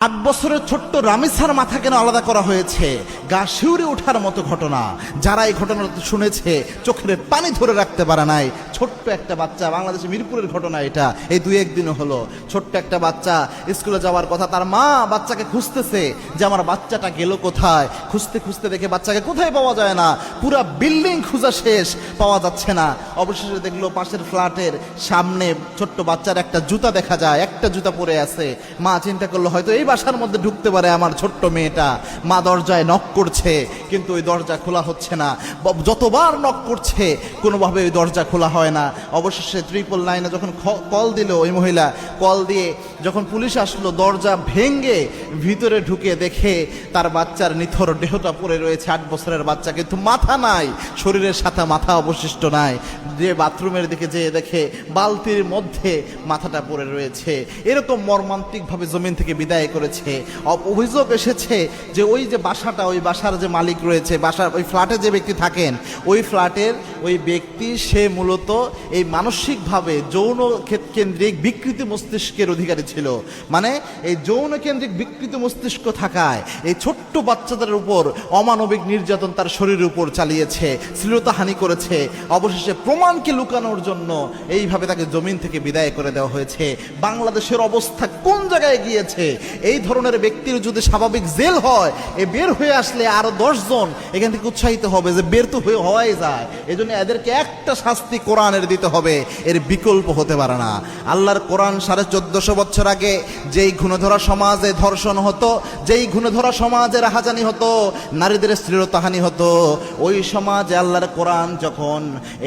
৮ বছরের ছোট্ট রামিসার মাথা কেন আলাদা করা হয়েছে? গা শিউরে ওঠার মতো ঘটনা। যারা এই ঘটনাটা শুনেছে চোখের পানি ধরে রাখতে পারে নাই। ছোট্ট একটা বাচ্চা, বাংলাদেশে মিরপুরের ঘটনা এটা, এই 2-1 দিন হলো। ছোট্ট একটা বাচ্চা স্কুলে যাওয়ার কথা, তার মা বাচ্চাকে খুঁজতেছে যে আমার বাচ্চাটা গেল কোথায়। খুঁজতে খুঁজতে দেখে বাচ্চাকে কোথায় পাওয়া যায় না, পুরা বিল্ডিং খোঁজা শেষ, পাওয়া যাচ্ছে না। অবশেষে দেখলো পাশের ফ্ল্যাটের সামনে ছোট্ট বাচ্চার একটা জুতা দেখা যায়, একটা জুতা পরে আছে। মা চিন্তা করলো হয়তো এই বাসার মধ্যে ঢুকতে পারে আমার ছোট্ট মেয়েটা। মা দরজায় নক করছে, কিন্তু ওই দরজা খোলা হচ্ছে না। যতবার নক করছে কোনোভাবে ওই দরজা খোলা হয় না। অবশেষে 999-এ যখন কল দিল, ওই মহিলা কল দিয়ে যখন পুলিশ আসলো, দরজা ভেঙে ভিতরে ঢুকে দেখে তার বাচ্চার নিথর দেহটা পড়ে রয়েছে। 8 বছরের বাচ্চা, কিন্তু মাথা নাই, শরীরের সাথে মাথা অবশিষ্ট নাই। যে বাথরুমের দিকে যেয়ে দেখে বালতির মধ্যে মাথাটা পড়ে রয়েছে। এরকম মর্মান্তিকভাবে জমিন থেকে বিদায় করেছে। অভিযোগ এসেছে যে ওই যে বাসাটা, ওই বাসার যে মালিক রয়েছে, বাসার ওই ফ্ল্যাটে যে ব্যক্তি থাকেন, ওই ফ্ল্যাটের ওই ব্যক্তি সে মূলত এই মানসিকভাবে যৌন কেন্দ্রিক বিকৃত মস্তিষ্কের অধিকারী ছিল। মানে এই যৌন কেন্দ্রিক বিকৃত মস্তিষ্ক থাকায় এই ছোট্ট বাচ্চাদের উপর অমানবিক নির্যাতন তার শরীরের উপর চালিয়েছে, শ্লীলতাহানি করেছে। অবশেষে প্রমাণকে লুকানোর জন্য এইভাবে তাকে জমিন থেকে বিদায় করে দেওয়া হয়েছে। বাংলাদেশের অবস্থা কোন জায়গায় গিয়েছে? এই ধরনের ব্যক্তির যদি স্বাভাবিক জেল হয়, এ বের হয়ে আসলে আরো 10 জন এখান থেকে উৎসাহিত হবে যে বের তো হওয়াই যায়। এজন্য এদেরকে একটা শাস্তি কোরআনের দিতে হবে, এর বিকল্প হতে পারে না। আল্লাহর কোরআন 1450 বছর আগে যেই ঘুণধরা সমাজে ধর্ষণ হতো, যেই ঘুণধরা সমাজে রাহাজানি হতো, নারীদের শ্লীলতাহানি হতো, ওই সমাজে আল্লাহর কোরআন যখন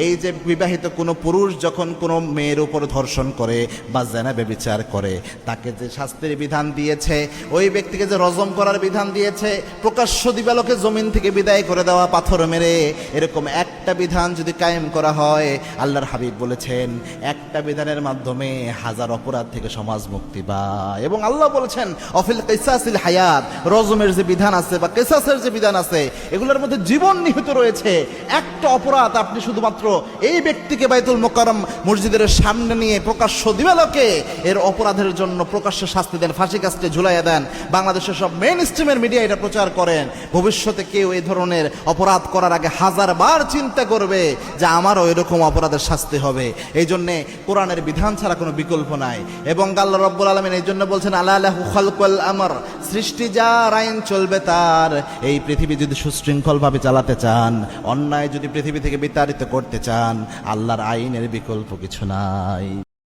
এই যে বিবাহিত কোনো পুরুষ যখন কোনো মেয়ের উপর ধর্ষণ করে বা জেনা ব্যভিচার করে, তাকে যে শাস্তির বিধান দিয়েছে, ওই ব্যক্তিকে যে রজম করার বিধান দিয়েছে, প্রকাশ্য দিবালোকে জমিন থেকে বিদায় করে দেওয়া, পাথর মেরে, এরকম একটা বিধান যদি কায়েম করা হয়, আল্লাহর হাবিব বলেছেন একটা বিধানের মাধ্যমে 1000 অপরাধ থেকে সমাজ মুক্তি পায়। এবং আল্লাহ বলেছেন অফিল কিসাসিল হায়াত, রজমের যে বিধান আছে বা কিসাসের যে বিধান আছে, এগুলোর মধ্যে জীবন নিহিত রয়েছে। একটা অপরাধ আপনি শুধুমাত্র এই ব্যক্তিকে বাইতুল মোকাররম মসজিদের সামনে নিয়ে প্রকাশ্য দিবালোকে এর অপরাধের জন্য প্রকাশ্য শাস্তি দেন, ফাঁসি কাস্টে ঝুলাইয়া দেন। বাংলাদেশের সব মেইন স্ট্রিমের মিডিয়া এটা প্রচার করেন। ভবিষ্যতে কেউ এই ধরনের অপরাধ করার আগে 1000 বার চিন্তা করবে যে আমারও এরকম অপরাধের শাস্তি হবে। এই জন্যে কোরআনের বিধান ছাড়া কোনো বিকল্প নাই। এবং আল্লাহ রাব্বুল আলামিন এই জন্য বলছেন আলা লাহু খালকুল আমর, সৃষ্টি যার, আইন চলবে তার। এই পৃথিবী যদি সুশৃঙ্খলভাবে চালাতে চান, অন্যায় যদি পৃথিবী থেকে বিতাড়িত করতে চান, আল্লাহর আইনের বিকল্প কিছু নাই।